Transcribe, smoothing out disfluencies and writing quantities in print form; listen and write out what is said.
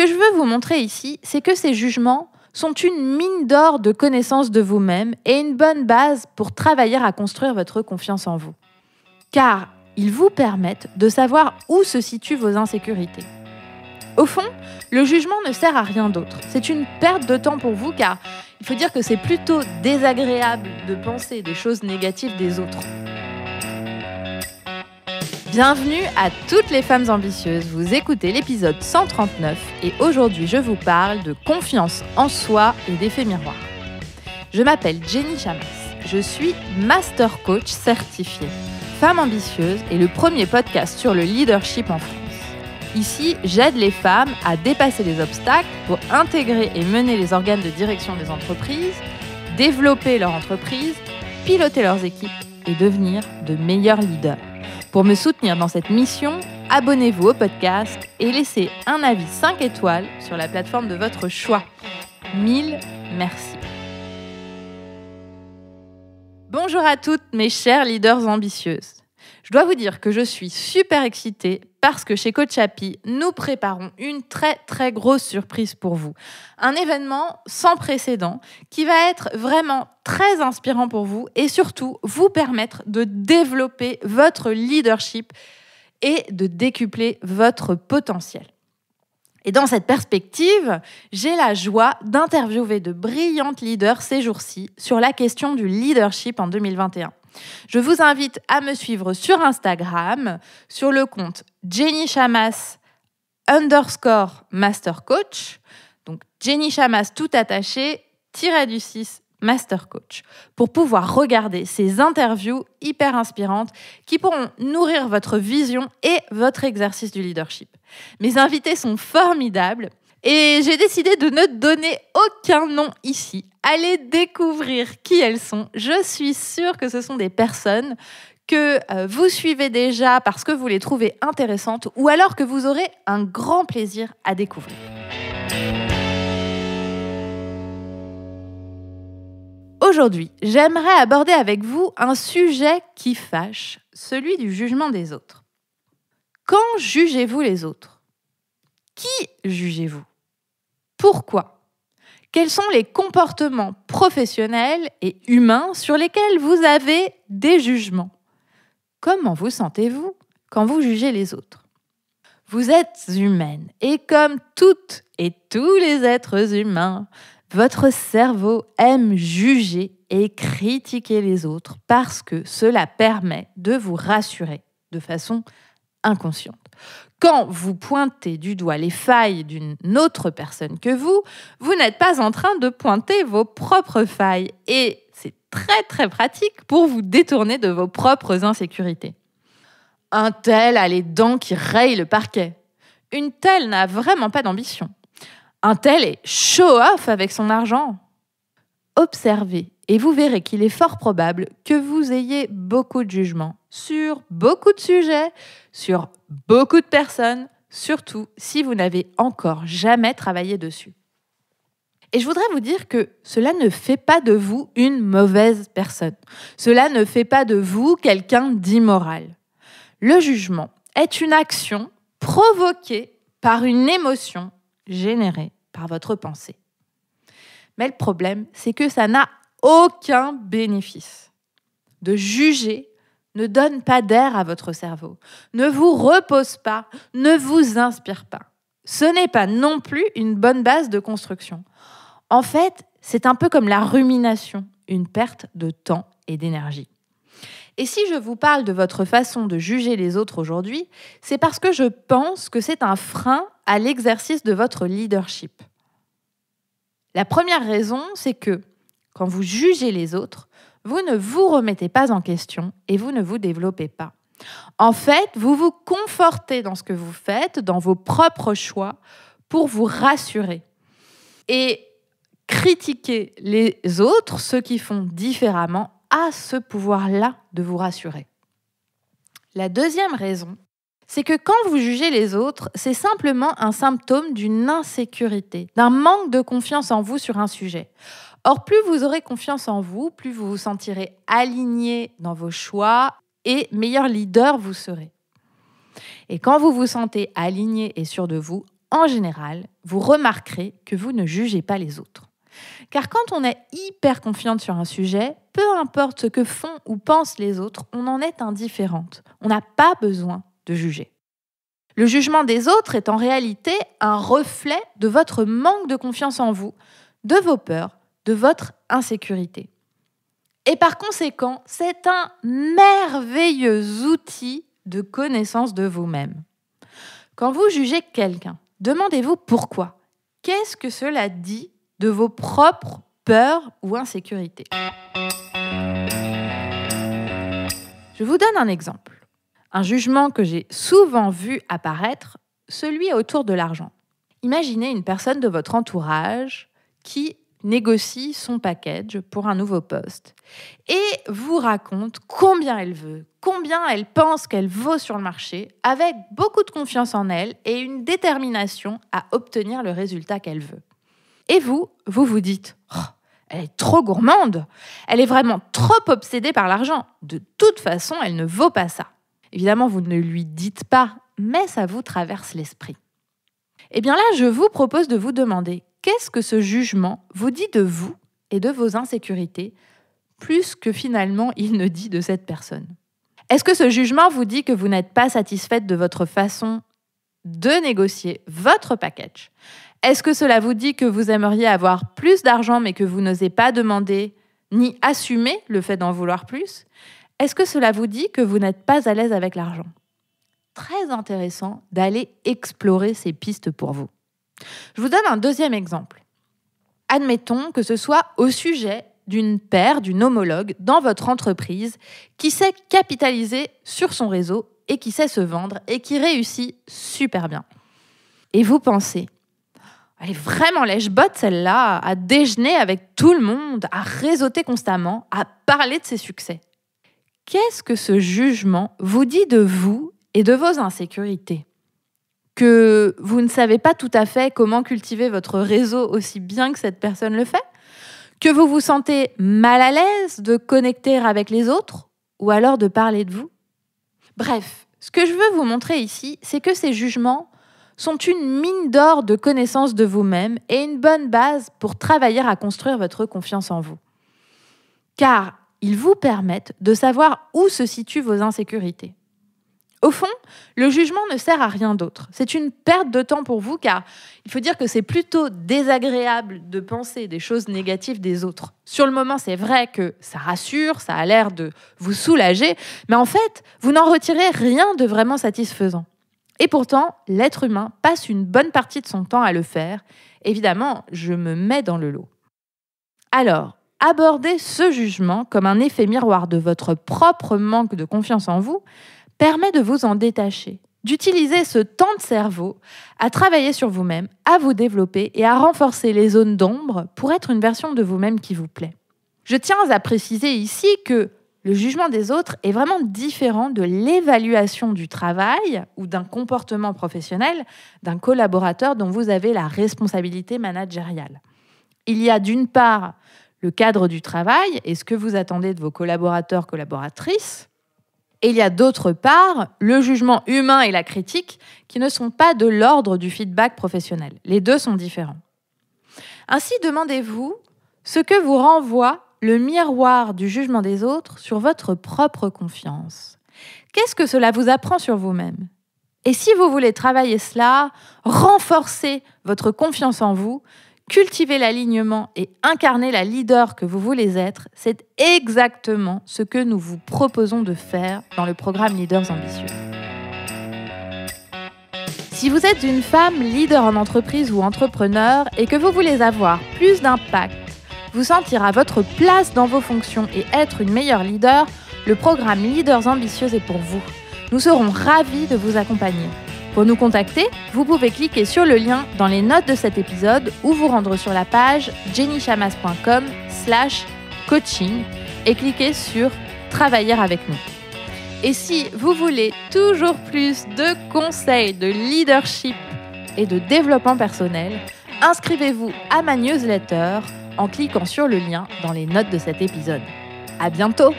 que je veux vous montrer ici, c'est que ces jugements sont une mine d'or de connaissance de vous-même et une bonne base pour travailler à construire votre confiance en vous. Car ils vous permettent de savoir où se situent vos insécurités. Au fond, le jugement ne sert à rien d'autre. C'est une perte de temps pour vous car il faut dire que c'est plutôt désagréable de penser des choses négatives des autres. Bienvenue à toutes les femmes ambitieuses. Vous écoutez l'épisode 139 et aujourd'hui je vous parle de confiance en soi et d'effet miroir. Je m'appelle Jenny Chamas. Je suis Master Coach certifiée. Femme ambitieuse est le premier podcast sur le leadership en France. Ici, j'aide les femmes à dépasser les obstacles pour intégrer et mener les organes de direction des entreprises, développer leur entreprise, piloter leurs équipes et devenir de meilleurs leaders. Pour me soutenir dans cette mission, abonnez-vous au podcast et laissez un avis 5 étoiles sur la plateforme de votre choix. 1000 merci. Bonjour à toutes mes chères leaders ambitieuses. Je dois vous dire que je suis super excitée parce que chez Coach Happy, nous préparons une très grosse surprise pour vous. Un événement sans précédent qui va être vraiment très inspirant pour vous et surtout vous permettre de développer votre leadership et de décupler votre potentiel. Et dans cette perspective, j'ai la joie d'interviewer de brillantes leaders ces jours-ci sur la question du leadership en 2021. Je vous invite à me suivre sur Instagram, sur le compte Jenny Chamas _Master Coach, donc Jenny Chamas tout attaché, _6 Master Coach, pour pouvoir regarder ces interviews hyper inspirantes qui pourront nourrir votre vision et votre exercice du leadership. Mes invités sont formidables et j'ai décidé de ne donner aucun nom ici. Allez découvrir qui elles sont. Je suis sûre que ce sont des personnes que vous suivez déjà parce que vous les trouvez intéressantes ou alors que vous aurez un grand plaisir à découvrir. Aujourd'hui, j'aimerais aborder avec vous un sujet qui fâche, celui du jugement des autres. Quand jugez-vous les autres ? Qui jugez-vous ? Pourquoi ? Quels sont les comportements professionnels et humains sur lesquels vous avez des jugements ? Comment vous sentez-vous quand vous jugez les autres ? Vous êtes humaine et comme toutes et tous les êtres humains, votre cerveau aime juger et critiquer les autres parce que cela permet de vous rassurer de façon inconsciente. Quand vous pointez du doigt les failles d'une autre personne que vous n'êtes pas en train de pointer vos propres failles. Et c'est très pratique pour vous détourner de vos propres insécurités. Un tel a les dents qui rayent le parquet. Une telle n'a vraiment pas d'ambition. Un tel est show-off avec son argent. Observez et vous verrez qu'il est fort probable que vous ayez beaucoup de jugements sur beaucoup de sujets, sur beaucoup de personnes, surtout si vous n'avez encore jamais travaillé dessus. Et je voudrais vous dire que cela ne fait pas de vous une mauvaise personne. Cela ne fait pas de vous quelqu'un d'immoral. Le jugement est une action provoquée par une émotion générée par votre pensée. Mais le problème, c'est que ça n'a aucun bénéfice. De juger ne donne pas d'air à votre cerveau, ne vous repose pas, ne vous inspire pas. Ce n'est pas non plus une bonne base de construction. En fait, c'est un peu comme la rumination, une perte de temps et d'énergie. Et si je vous parle de votre façon de juger les autres aujourd'hui, c'est parce que je pense que c'est un frein à l'exercice de votre leadership. La première raison, c'est que quand vous jugez les autres, vous ne vous remettez pas en question et vous ne vous développez pas. En fait, vous vous confortez dans ce que vous faites, dans vos propres choix, pour vous rassurer. Et critiquer les autres, ceux qui font différemment, a ce pouvoir-là de vous rassurer. La deuxième raison, c'est que quand vous jugez les autres, c'est simplement un symptôme d'une insécurité, d'un manque de confiance en vous sur un sujet. Or, plus vous aurez confiance en vous, plus vous vous sentirez aligné dans vos choix et meilleur leader vous serez. Et quand vous vous sentez aligné et sûr de vous, en général, vous remarquerez que vous ne jugez pas les autres. Car quand on est hyper confiante sur un sujet, peu importe ce que font ou pensent les autres, on en est indifférente. On n'a pas besoin de juger. Le jugement des autres est en réalité un reflet de votre manque de confiance en vous, de vos peurs, de votre insécurité. Et par conséquent, c'est un merveilleux outil de connaissance de vous-même. Quand vous jugez quelqu'un, demandez-vous pourquoi. Qu'est-ce que cela dit de vos propres peurs ou insécurités? Je vous donne un exemple. Un jugement que j'ai souvent vu apparaître, celui autour de l'argent. Imaginez une personne de votre entourage qui négocie son package pour un nouveau poste et vous raconte combien elle veut, combien elle pense qu'elle vaut sur le marché, avec beaucoup de confiance en elle et une détermination à obtenir le résultat qu'elle veut. Et vous vous dites « Oh, elle est trop gourmande, elle est vraiment trop obsédée par l'argent. De toute façon, elle ne vaut pas ça. » Évidemment, vous ne lui dites pas, mais ça vous traverse l'esprit. Eh bien là, je vous propose de vous demander qu'est-ce que ce jugement vous dit de vous et de vos insécurités, plus que finalement il ne dit de cette personne. Est-ce que ce jugement vous dit que vous n'êtes pas satisfaite de votre façon de négocier votre package? Est-ce que cela vous dit que vous aimeriez avoir plus d'argent mais que vous n'osez pas demander ni assumer le fait d'en vouloir plus? Est-ce que cela vous dit que vous n'êtes pas à l'aise avec l'argent? Très intéressant d'aller explorer ces pistes pour vous. Je vous donne un deuxième exemple. Admettons que ce soit au sujet d'une paire, d'une homologue dans votre entreprise qui sait capitaliser sur son réseau et qui sait se vendre et qui réussit super bien. Et vous pensez, elle est vraiment lèche-botte celle-là, à déjeuner avec tout le monde, à réseauter constamment, à parler de ses succès. Qu'est-ce que ce jugement vous dit de vous et de vos insécurités? Que vous ne savez pas tout à fait comment cultiver votre réseau aussi bien que cette personne le fait? Que vous vous sentez mal à l'aise de connecter avec les autres ou alors de parler de vous? Bref, ce que je veux vous montrer ici, c'est que ces jugements sont une mine d'or de connaissance de vous-même et une bonne base pour travailler à construire votre confiance en vous. Car ils vous permettent de savoir où se situent vos insécurités. Au fond, le jugement ne sert à rien d'autre. C'est une perte de temps pour vous car il faut dire que c'est plutôt désagréable de penser des choses négatives des autres. Sur le moment, c'est vrai que ça rassure, ça a l'air de vous soulager, mais en fait, vous n'en retirez rien de vraiment satisfaisant. Et pourtant, l'être humain passe une bonne partie de son temps à le faire. Évidemment, je me mets dans le lot. Alors, abordez ce jugement comme un effet miroir de votre propre manque de confiance en vous permet de vous en détacher, d'utiliser ce temps de cerveau à travailler sur vous-même, à vous développer et à renforcer les zones d'ombre pour être une version de vous-même qui vous plaît. Je tiens à préciser ici que le jugement des autres est vraiment différent de l'évaluation du travail ou d'un comportement professionnel d'un collaborateur dont vous avez la responsabilité managériale. Il y a d'une part le cadre du travail et ce que vous attendez de vos collaborateurs, collaboratrices. Et il y a d'autre part le jugement humain et la critique qui ne sont pas de l'ordre du feedback professionnel. Les deux sont différents. Ainsi, demandez-vous ce que vous renvoie le miroir du jugement des autres sur votre propre confiance. Qu'est-ce que cela vous apprend sur vous-même? Et si vous voulez travailler cela, renforcer votre confiance en vous, cultiver l'alignement et incarner la leader que vous voulez être, c'est exactement ce que nous vous proposons de faire dans le programme Leaders Ambitieux. Si vous êtes une femme leader en entreprise ou entrepreneur et que vous voulez avoir plus d'impact, vous sentir à votre place dans vos fonctions et être une meilleure leader, le programme Leaders Ambitieux est pour vous. Nous serons ravis de vous accompagner. Pour nous contacter, vous pouvez cliquer sur le lien dans les notes de cet épisode ou vous rendre sur la page jennychamas.com/coaching et cliquer sur « Travailler avec nous ». Et si vous voulez toujours plus de conseils, de leadership et de développement personnel, inscrivez-vous à ma newsletter en cliquant sur le lien dans les notes de cet épisode. À bientôt!